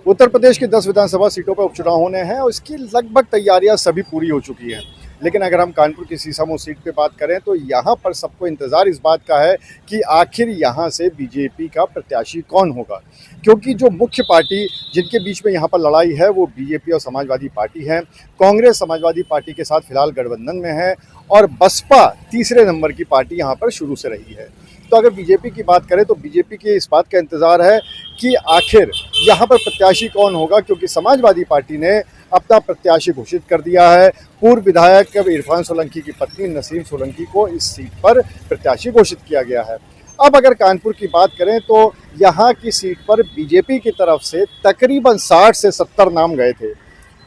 उत्तर प्रदेश की 10 विधानसभा सीटों पर उपचुनाव होने हैं और इसकी लगभग तैयारियां सभी पूरी हो चुकी हैं। लेकिन अगर हम कानपुर की सीसामऊ सीट पे बात करें तो यहाँ पर सबको इंतज़ार इस बात का है कि आखिर यहाँ से बीजेपी का प्रत्याशी कौन होगा, क्योंकि जो मुख्य पार्टी जिनके बीच में यहाँ पर लड़ाई है वो बीजेपी और समाजवादी पार्टी है। कांग्रेस समाजवादी पार्टी के साथ फिलहाल गठबंधन में है और बसपा तीसरे नंबर की पार्टी यहाँ पर शुरू से रही है। तो अगर बीजेपी की बात करें तो बीजेपी के इस बात का इंतज़ार है कि आखिर यहाँ पर प्रत्याशी कौन होगा, क्योंकि समाजवादी पार्टी ने अपना प्रत्याशी घोषित कर दिया है। पूर्व विधायक इरफान सोलंकी की पत्नी नसीम सोलंकी को इस सीट पर प्रत्याशी घोषित किया गया है। अब अगर कानपुर की बात करें तो यहाँ की सीट पर बीजेपी की तरफ से तकरीबन 60 से 70 नाम गए थे।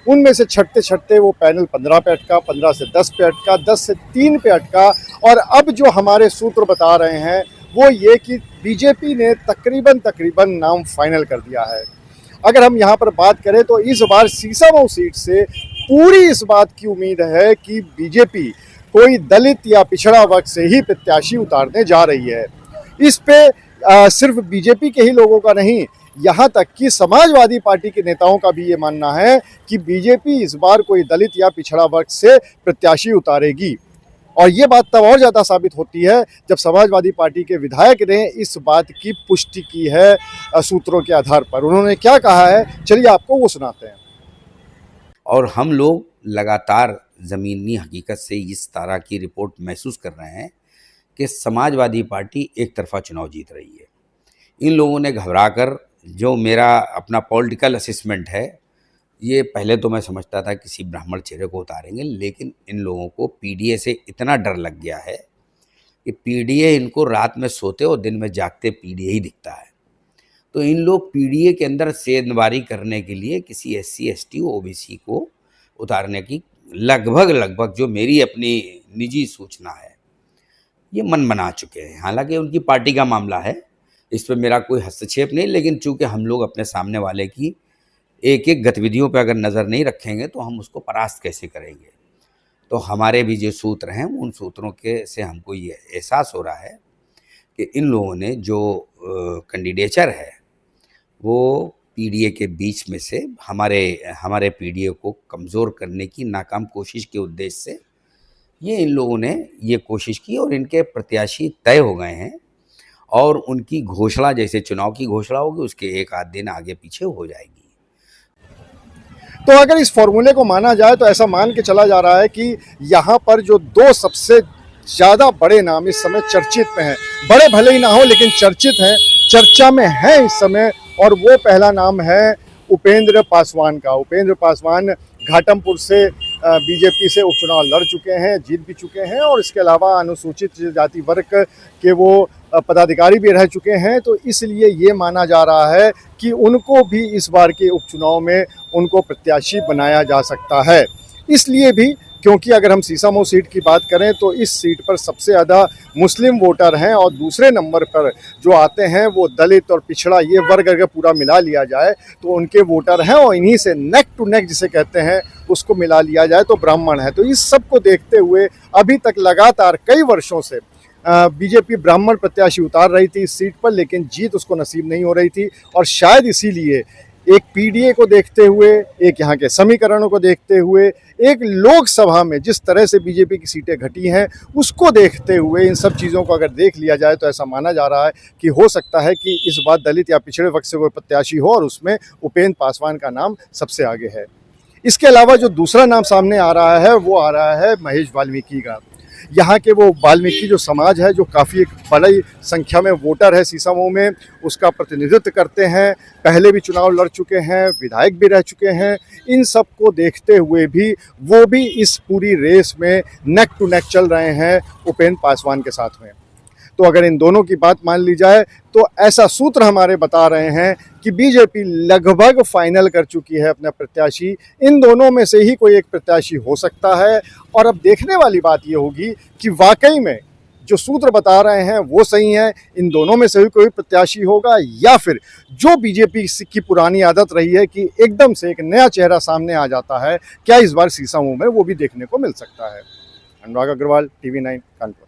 उनमें से छटते छटते वो पैनल 15 पे अटका, 15 से 10 पे अटका, 10 से 3 पे अटका और अब जो हमारे सूत्र बता रहे हैं वो ये कि बीजेपी ने तकरीबन नाम फाइनल कर दिया है। अगर हम यहाँ पर बात करें तो इस बार सीसामऊ सीट से पूरी इस बात की उम्मीद है कि बीजेपी कोई दलित या पिछड़ा वर्ग से ही प्रत्याशी उतारने जा रही है। इस पे सिर्फ बीजेपी के ही लोगों का नहीं, यहाँ तक कि समाजवादी पार्टी के नेताओं का भी ये मानना है कि बीजेपी इस बार कोई दलित या पिछड़ा वर्ग से प्रत्याशी उतारेगी। और ये बात तब और ज़्यादा साबित होती है जब समाजवादी पार्टी के विधायक ने इस बात की पुष्टि की है सूत्रों के आधार पर। उन्होंने क्या कहा है, चलिए आपको वो सुनाते हैं। और हम लोग लगातार ज़मीनी हकीकत से इस तरह की रिपोर्ट महसूस कर रहे हैं कि समाजवादी पार्टी एक तरफा चुनाव जीत रही है। इन लोगों ने घबराकर, जो मेरा अपना पॉलिटिकल असेसमेंट है, ये पहले तो मैं समझता था किसी ब्राह्मण चेहरे को उतारेंगे, लेकिन इन लोगों को पीडीए से इतना डर लग गया है कि पीडीए इनको रात में सोते और दिन में जागते पीडीए ही दिखता है। तो इन लोग पीडीए के अंदर सेंधमारी करने के लिए किसी एससी एसटी ओबीसी को उतारने की लगभग जो मेरी अपनी निजी सूचना है ये मन बना चुके हैं। हालांकि उनकी पार्टी का मामला है, इस पर मेरा कोई हस्तक्षेप नहीं, लेकिन चूंकि हम लोग अपने सामने वाले की एक एक गतिविधियों पर अगर नज़र नहीं रखेंगे तो हम उसको परास्त कैसे करेंगे। तो हमारे भी जो सूत्र हैं उन सूत्रों के से हमको ये एहसास हो रहा है कि इन लोगों ने जो कैंडिडेचर है वो पीडीए के बीच में से हमारे पीडीए को कमज़ोर करने की नाकाम कोशिश के उद्देश्य से ये इन लोगों ने ये कोशिश की और इनके प्रत्याशी तय हो गए हैं और उनकी घोषणा जैसे चुनाव की घोषणा होगी उसके एक आध दिन आगे पीछे हो जाएगी। तो अगर इस फॉर्मूले को माना जाए तो ऐसा मान के चला जा रहा है कि यहाँ पर जो दो सबसे ज़्यादा बड़े नाम इस समय चर्चित में हैं, बड़े भले ही ना हो लेकिन चर्चित हैं, चर्चा में हैं इस समय, और वो पहला नाम है उपेंद्र पासवान का। उपेंद्र पासवान घाटमपुर से बीजेपी से उपचुनाव लड़ चुके हैं, जीत भी चुके हैं और इसके अलावा अनुसूचित जाति वर्ग के वो पदाधिकारी भी रह चुके हैं। तो इसलिए ये माना जा रहा है कि उनको भी इस बार के उपचुनाव में उनको प्रत्याशी बनाया जा सकता है। इसलिए भी क्योंकि अगर हम सीसामऊ सीट की बात करें तो इस सीट पर सबसे ज़्यादा मुस्लिम वोटर हैं और दूसरे नंबर पर जो आते हैं वो दलित और पिछड़ा, ये वर्ग अगर पूरा मिला लिया जाए तो उनके वोटर हैं और इन्हीं से नेक टू नेक जिसे कहते हैं उसको मिला लिया जाए तो ब्राह्मण है। तो इस सब को देखते हुए अभी तक लगातार कई वर्षों से बीजेपी ब्राह्मण प्रत्याशी उतार रही थी इस सीट पर, लेकिन जीत उसको नसीब नहीं हो रही थी। और शायद इसीलिए एक पीडीए को देखते हुए, एक यहाँ के समीकरणों को देखते हुए, एक लोकसभा में जिस तरह से बीजेपी की सीटें घटी हैं उसको देखते हुए, इन सब चीज़ों को अगर देख लिया जाए तो ऐसा माना जा रहा है कि हो सकता है कि इस बार दलित या पिछड़े वर्ग से कोई प्रत्याशी हो और उसमें उपेंद्र पासवान का नाम सबसे आगे है। इसके अलावा जो दूसरा नाम सामने आ रहा है वो आ रहा है महेश वाल्मीकि का। यहाँ के वो वाल्मीकि जो समाज है, जो काफ़ी एक बड़ी संख्या में वोटर है सीसामऊ में, उसका प्रतिनिधित्व करते हैं, पहले भी चुनाव लड़ चुके हैं, विधायक भी रह चुके हैं। इन सब को देखते हुए भी वो भी इस पूरी रेस में नेक टू नेक चल रहे हैं उपेंद्र पासवान के साथ में। तो अगर इन दोनों की बात मान ली जाए तो ऐसा सूत्र हमारे बता रहे हैं कि बीजेपी लगभग फाइनल कर चुकी है अपना प्रत्याशी। इन दोनों में से ही कोई एक प्रत्याशी हो सकता है और अब देखने वाली बात ये होगी कि वाकई में जो सूत्र बता रहे हैं वो सही है, इन दोनों में से भी कोई प्रत्याशी होगा या फिर जो बीजेपी की पुरानी आदत रही है कि एकदम से एक नया चेहरा सामने आ जाता है, क्या इस बार सीसामऊ में वो भी देखने को मिल सकता है। अनुराग अग्रवाल, TV9 कानपुर।